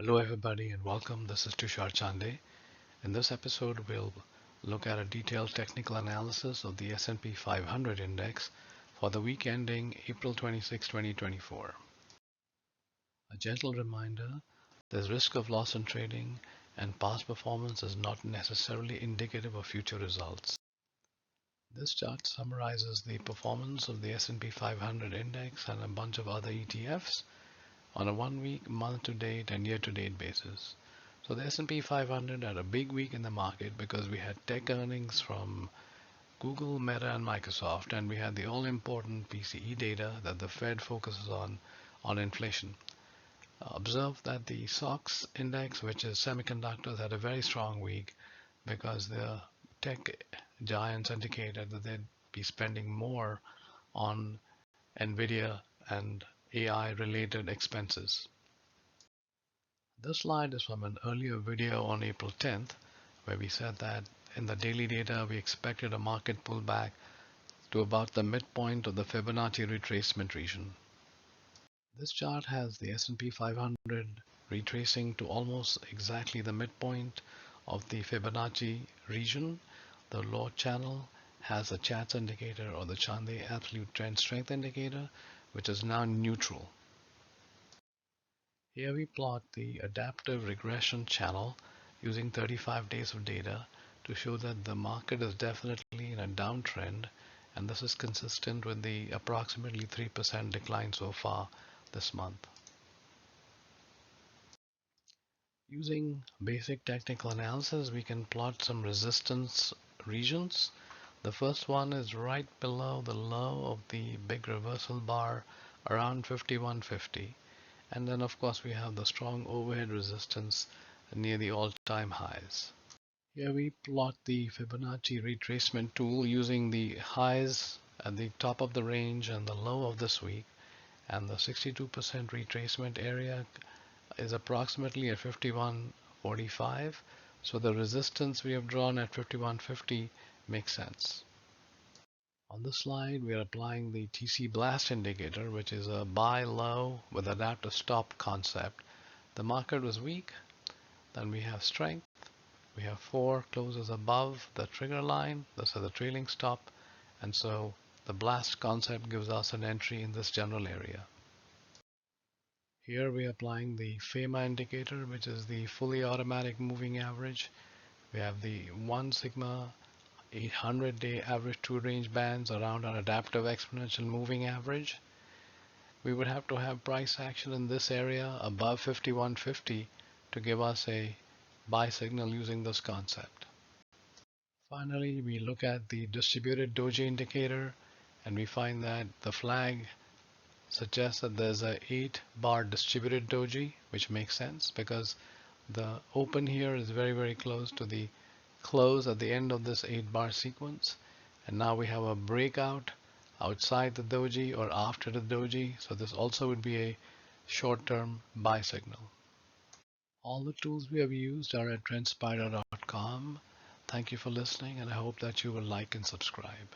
Hello everybody and welcome. This is Tushar Chande. In this episode, we'll look at a detailed technical analysis of the S&P 500 index for the week ending April 26, 2024. A gentle reminder, there's risk of loss in trading and past performance is not necessarily indicative of future results. This chart summarizes the performance of the S&P 500 index and a bunch of other ETFs on a 1 week, month-to-date, and year-to-date basis. So the S&P 500 had a big week in the market because we had tech earnings from Google, Meta, and Microsoft, and we had the all-important PCE data that the Fed focuses on inflation. Observe that the SOX index, which is semiconductors, had a very strong week because the tech giants indicated that they'd be spending more on Nvidia and AI related expenses. This slide is from an earlier video on April 10th, where we said that in the daily data we expected a market pullback to about the midpoint of the Fibonacci retracement region. This chart has the S&P 500 retracing to almost exactly the midpoint of the Fibonacci region. The low channel has a Chats indicator or the Chande absolute trend strength indicator, which is now neutral. Here we plot the adaptive regression channel using 35 days of data to show that the market is definitely in a downtrend, and this is consistent with the approximately 3% decline so far this month. Using basic technical analysis, we can plot some resistance regions. The first one is right below the low of the big reversal bar around 5150. And then of course we have the strong overhead resistance near the all-time highs. Here we plot the Fibonacci retracement tool using the highs at the top of the range and the low of this week, and the 62% retracement area is approximately at 5145, so the resistance we have drawn at 5150 makes sense. On this slide, we are applying the TC Blast indicator, which is a buy low with adaptive stop concept. The market was weak, then we have strength. We have 4 closes above the trigger line, this is the trailing stop, and so the blast concept gives us an entry in this general area. Here we are applying the FAMA indicator, which is the fully automatic moving average. We have the 1 sigma 800-day average true range bands around an adaptive exponential moving average. We would have to have price action in this area above 5150 to give us a buy signal using this concept. Finally, we look at the distributed doji indicator and we find that the flag suggests that there's a 8-bar distributed doji, which makes sense because the open here is very close to the close at the end of this 8-bar sequence, and now we have a breakout outside the doji or after the doji, so this also would be a short-term buy signal. All the tools we have used are at TrendSpider.com. Thank you for listening, and I hope that you will like and subscribe.